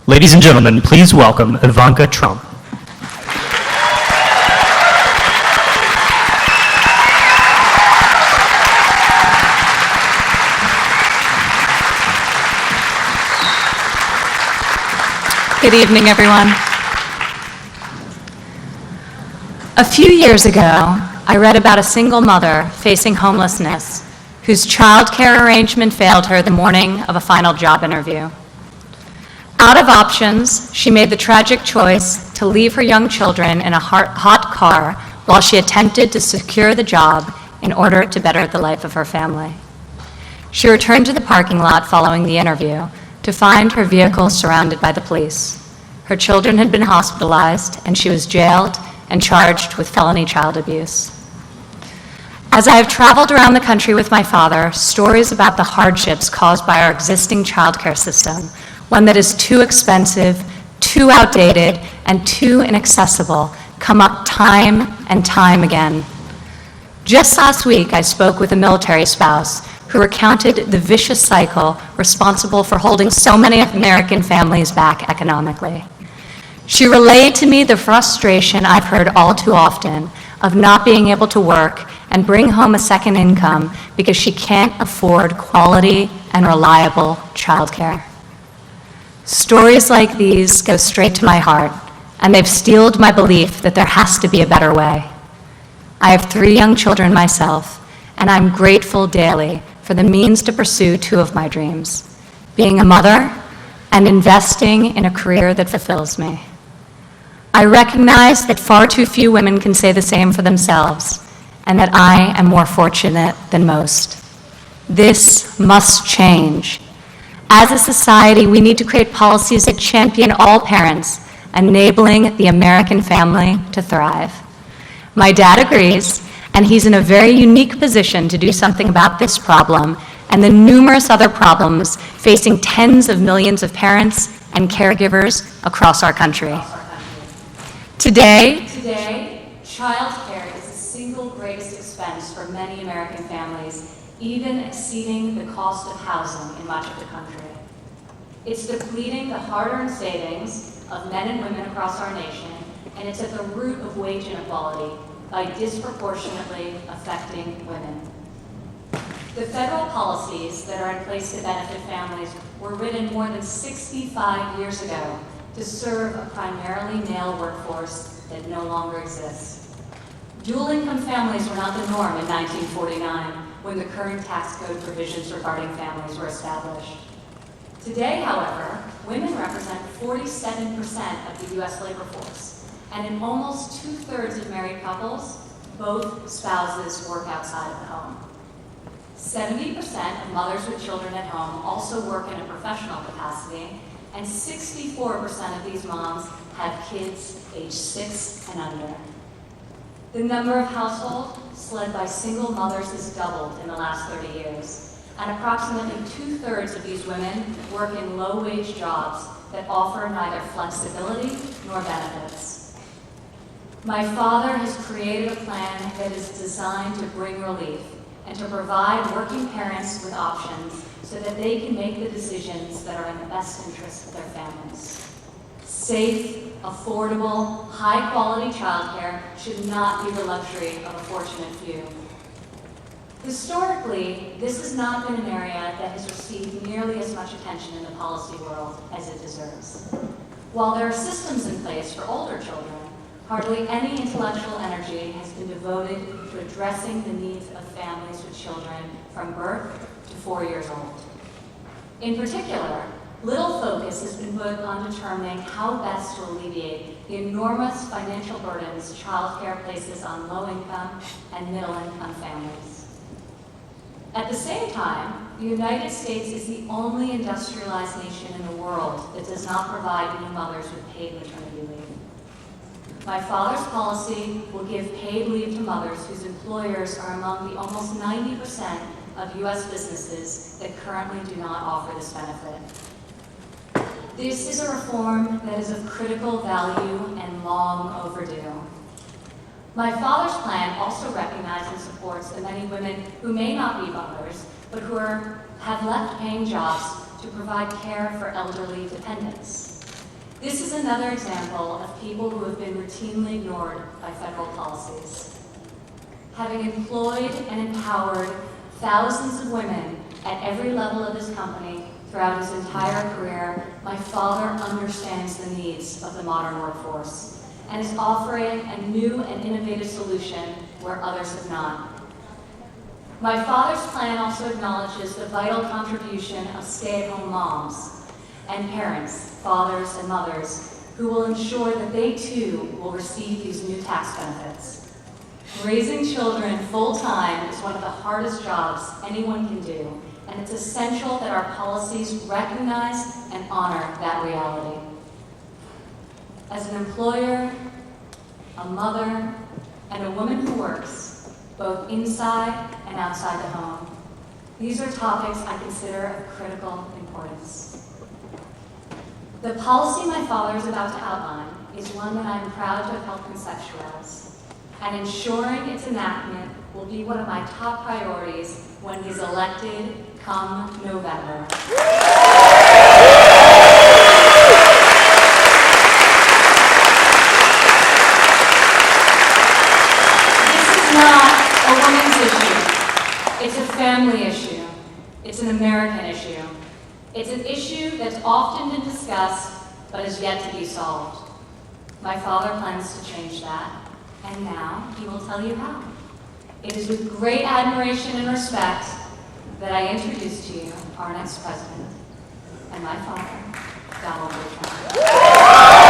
Ladies and gentlemen, please welcome Ivanka Trump. Good evening, everyone. A few years ago, I read about a single mother facing homelessness whose childcare arrangement failed her the morning of a final job interview. Out of options, she made the tragic choice to leave her young children in a hot car while she attempted to secure the job in order to better the life of her family. She returned to the parking lot following the interview to find her vehicle surrounded by the police. Her children had been hospitalized, and she was jailed and charged with felony child abuse. As I have traveled around the country with my father, stories about the hardships caused by our existing childcare system, one that is too expensive, too outdated, and too inaccessible, come up time and time again. Just last week, I spoke with a military spouse who recounted the vicious cycle responsible for holding so many American families back economically. She relayed to me the frustration I've heard all too often of not being able to work and bring home a second income because she can't afford quality and reliable childcare. Stories like these go straight to my heart, and they've steeled my belief that there has to be a better way. I have 3 young children myself, and I'm grateful daily for the means to pursue 2 of my dreams, being a mother and investing in a career that fulfills me. I recognize that far too few women can say the same for themselves, and that I am more fortunate than most. This must change. As a society, we need to create policies that champion all parents, enabling the American family to thrive. My dad agrees, and he's in a very unique position to do something about this problem and the numerous other problems facing tens of millions of parents and caregivers across our country. Today, child care is the single greatest expense for many American families, even exceeding the cost of housing in much of the country. It's depleting the hard-earned savings of men and women across our nation, and it's at the root of wage inequality by disproportionately affecting women. The federal policies that are in place to benefit families were written more than 65 years ago to serve a primarily male workforce that no longer exists. Dual-income families were not the norm in 1949 when the current tax code provisions regarding families were established. Today, however, women represent 47% of the U.S. labor force, and in almost 2/3 of married couples, both spouses work outside of the home. 70% of mothers with children at home also work in a professional capacity, and 64% of these moms have kids age 6 and under. The number of households led by single mothers has doubled in the last 30 years. And approximately 2/3 of these women work in low-wage jobs that offer neither flexibility nor benefits. My father has created a plan that is designed to bring relief and to provide working parents with options so that they can make the decisions that are in the best interest of their families. Safe, affordable, high-quality childcare should not be the luxury of a fortunate few. Historically, this has not been an area that has received nearly as much attention in the policy world as it deserves. While there are systems in place for older children, hardly any intellectual energy has been devoted to addressing the needs of families with children from birth to 4 years old. In particular, little focus has been put on determining how best to alleviate the enormous financial burdens childcare places on low-income and middle-income families. At the same time, the United States is the only industrialized nation in the world that does not provide new mothers with paid maternity leave. My father's policy will give paid leave to mothers whose employers are among the almost 90% of U.S. businesses that currently do not offer this benefit. This is a reform that is of critical value and long overdue. My father's plan also recognizes and supports the many women who may not be mothers, but who have left paying jobs to provide care for elderly dependents. This is another example of people who have been routinely ignored by federal policies. Having employed and empowered thousands of women at every level of his company throughout his entire career, my father understands the needs of the modern workforce and is offering a new and innovative solution where others have not. My father's plan also acknowledges the vital contribution of stay-at-home moms and parents, fathers and mothers, who will ensure that they too will receive these new tax benefits. Raising children full-time is one of the hardest jobs anyone can do, and it's essential that our policies recognize and honor that reality. As an employer, a mother, and a woman who works, both inside and outside the home, these are topics I consider of critical importance. The policy my father is about to outline is one that I am proud to have helped conceptualize, and ensuring its enactment will be one of my top priorities when he's elected come November. This is not a woman's issue. It's a family issue. It's an American issue. It's an issue that's often been discussed, but is yet to be solved. My father plans to change that, and now he will tell you how. It is with great admiration and respect that I introduce to you our next president and my father, Donald J. Trump.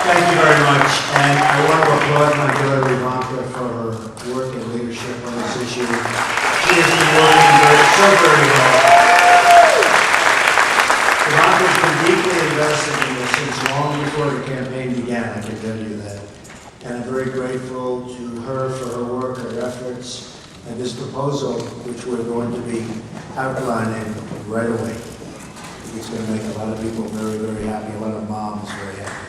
Thank you very much, and I want to applaud my daughter Ivanka for her work and leadership on this issue. She has been working so very well. Ivanka has been deeply invested in this since long before the campaign began, I can tell you that. And I'm very grateful to her for her work, her efforts, and this proposal, which we're going to be outlining right away. It's going to make a lot of people very, very happy, a lot of moms very happy.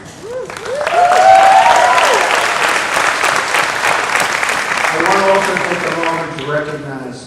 I want to also take a moment to recognize